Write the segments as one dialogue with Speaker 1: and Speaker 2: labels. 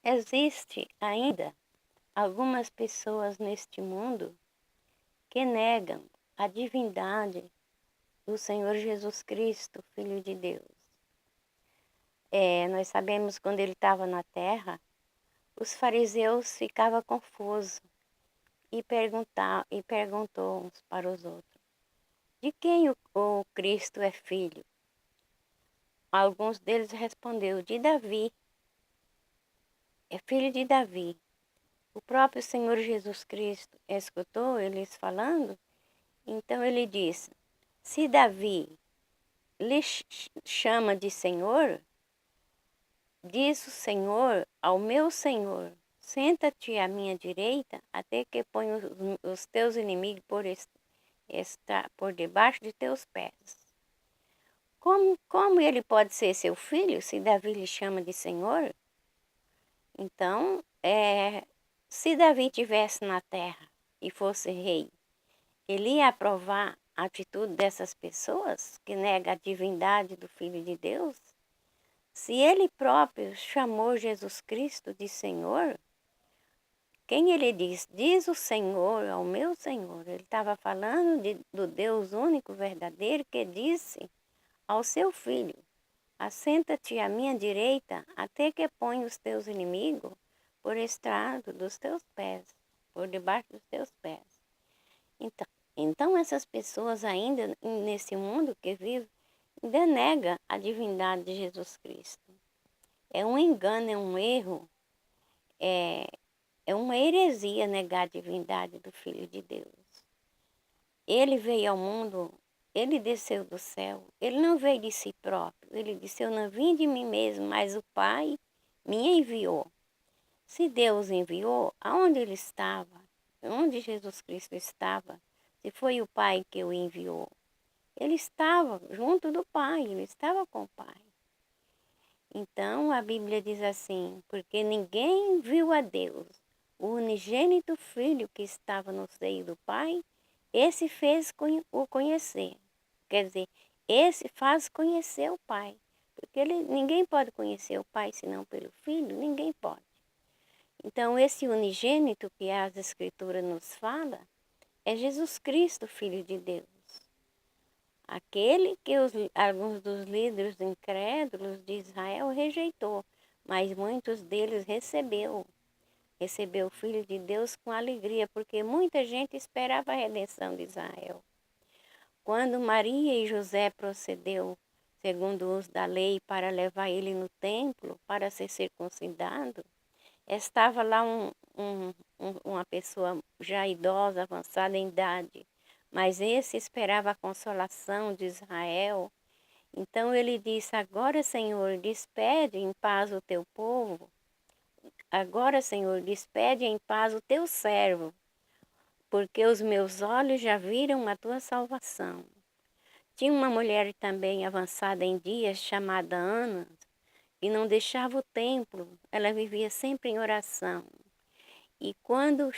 Speaker 1: Existe ainda algumas pessoas neste mundo que negam a divindade do Senhor Jesus Cristo, Filho de Deus. Nós sabemos quando ele estava na terra, os fariseus ficavam confusos e perguntou uns para os outros: de quem o Cristo é filho? Alguns deles respondeu: de Davi. É filho de Davi. O próprio Senhor Jesus Cristo escutou eles falando, então ele disse: se Davi lhe chama de Senhor, diz o Senhor ao meu Senhor: senta-te à minha direita, até que ponha os teus inimigos por debaixo de teus pés. Como ele pode ser seu filho se Davi lhe chama de Senhor? Então, se Davi estivesse na terra e fosse rei, ele ia aprovar a atitude dessas pessoas que negam a divindade do Filho de Deus? Se ele próprio chamou Jesus Cristo de Senhor, quem ele diz? Diz o Senhor ao meu Senhor. Ele estava falando do Deus único, verdadeiro, que disse ao seu filho: assenta-te à minha direita, até que ponha os teus inimigos por estrado dos teus pés, por debaixo dos teus pés. Então essas pessoas ainda nesse mundo que vive, ainda nega a divindade de Jesus Cristo. É um engano, é um erro, é uma heresia negar a divindade do Filho de Deus. Ele veio ao mundo, ele desceu do céu, ele não veio de si próprio, ele disse: eu não vim de mim mesmo, mas o Pai me enviou. Se Deus enviou, aonde ele estava? Onde Jesus Cristo estava? Se foi o Pai que o enviou, ele estava junto do Pai, ele estava com o Pai. Então a Bíblia diz assim: porque ninguém viu a Deus, o unigênito Filho que estava no seio do Pai, esse fez o conhecer. Quer dizer, esse faz conhecer o Pai. Porque ninguém pode conhecer o Pai senão pelo Filho, ninguém pode. Então esse unigênito que as Escrituras nos fala é Jesus Cristo, Filho de Deus. Aquele que alguns dos líderes incrédulos de Israel rejeitou, mas muitos deles recebeu o Filho de Deus com alegria, porque muita gente esperava a redenção de Israel. Quando Maria e José procedeu, segundo o uso da lei, para levar ele no templo para ser circuncidado, estava lá uma pessoa já idosa, avançada em idade, mas esse esperava a consolação de Israel. Então ele disse: agora, Senhor, despede em paz o teu povo. Agora, Senhor, despede em paz o teu servo, porque os meus olhos já viram a tua salvação. Tinha uma mulher também avançada em dias, chamada Ana, que não deixava o templo, ela vivia sempre em oração. E quando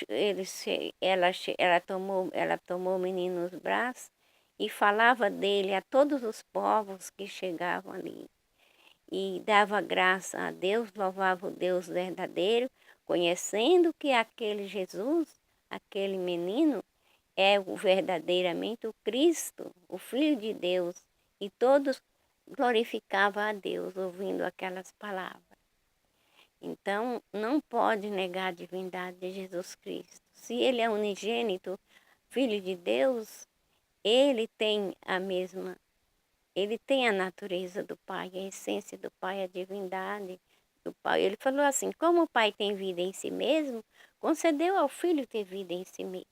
Speaker 1: ela tomou o menino nos braços e falava dele a todos os povos que chegavam ali. E dava graça a Deus, louvava o Deus verdadeiro, conhecendo que aquele Jesus, aquele menino, é verdadeiramente o Cristo, o Filho de Deus. E todos glorificavam a Deus ouvindo aquelas palavras. Então, não pode negar a divindade de Jesus Cristo. Se ele é unigênito, Filho de Deus, ele tem a natureza do Pai, a essência do Pai, a divindade do Pai. Ele falou assim: como o Pai tem vida em si mesmo, concedeu ao Filho ter vida em si mesmo.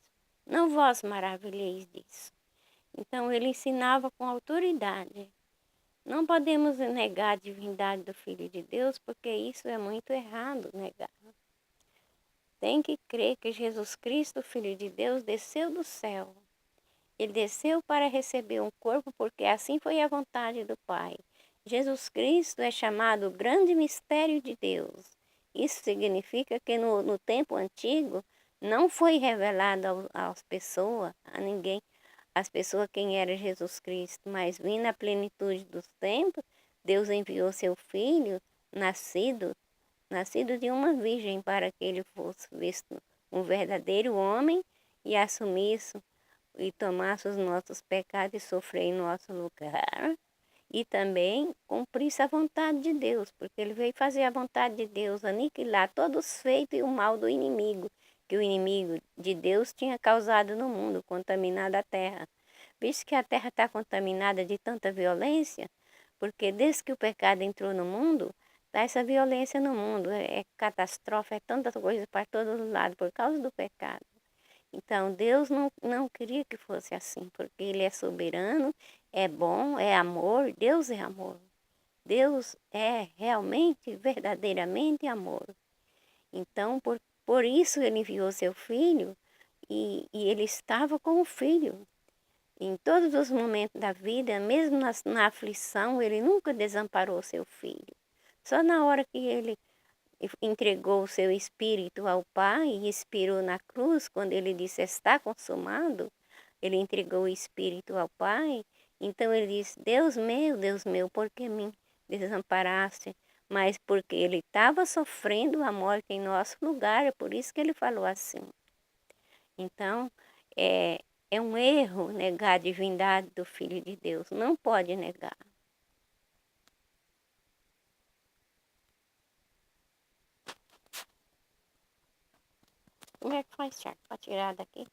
Speaker 1: Não vós maravilheis disso. Então, ele ensinava com autoridade. Não podemos negar a divindade do Filho de Deus, porque isso é muito errado negar. Tem que crer que Jesus Cristo, Filho de Deus, desceu do céu. Ele desceu para receber um corpo, porque assim foi a vontade do Pai. Jesus Cristo é chamado o grande mistério de Deus. Isso significa que no tempo antigo não foi revelado às pessoas, a ninguém, as pessoas quem era Jesus Cristo, mas vindo na plenitude dos tempos, Deus enviou seu Filho, nascido nascido de uma virgem, para que ele fosse visto um verdadeiro homem e assumisse e tomasse os nossos pecados e sofrer em nosso lugar. E também cumprisse a vontade de Deus, porque ele veio fazer a vontade de Deus, aniquilar todos os feitos e o mal do inimigo, que o inimigo de Deus tinha causado no mundo, contaminado a terra. Visto que a terra está contaminada de tanta violência, porque desde que o pecado entrou no mundo, está essa violência no mundo, é catástrofe, é tanta coisa para todos os lados, por causa do pecado. Então, Deus não queria que fosse assim, porque Ele é soberano, é bom, é amor, Deus é amor. Deus é realmente, verdadeiramente amor. Então, por isso Ele enviou seu Filho e Ele estava com o Filho. Em todos os momentos da vida, mesmo na aflição, Ele nunca desamparou seu Filho. Só na hora que Ele entregou o seu espírito ao Pai e expirou na cruz, quando ele disse está consumado, ele entregou o espírito ao Pai. Então ele disse: Deus meu, por que me desamparaste? Mas porque ele estava sofrendo a morte em nosso lugar, é por isso que ele falou assim. Então, é um erro negar a divindade do Filho de Deus, não pode negar. Como é que faz, Tiago, para tirar daqui?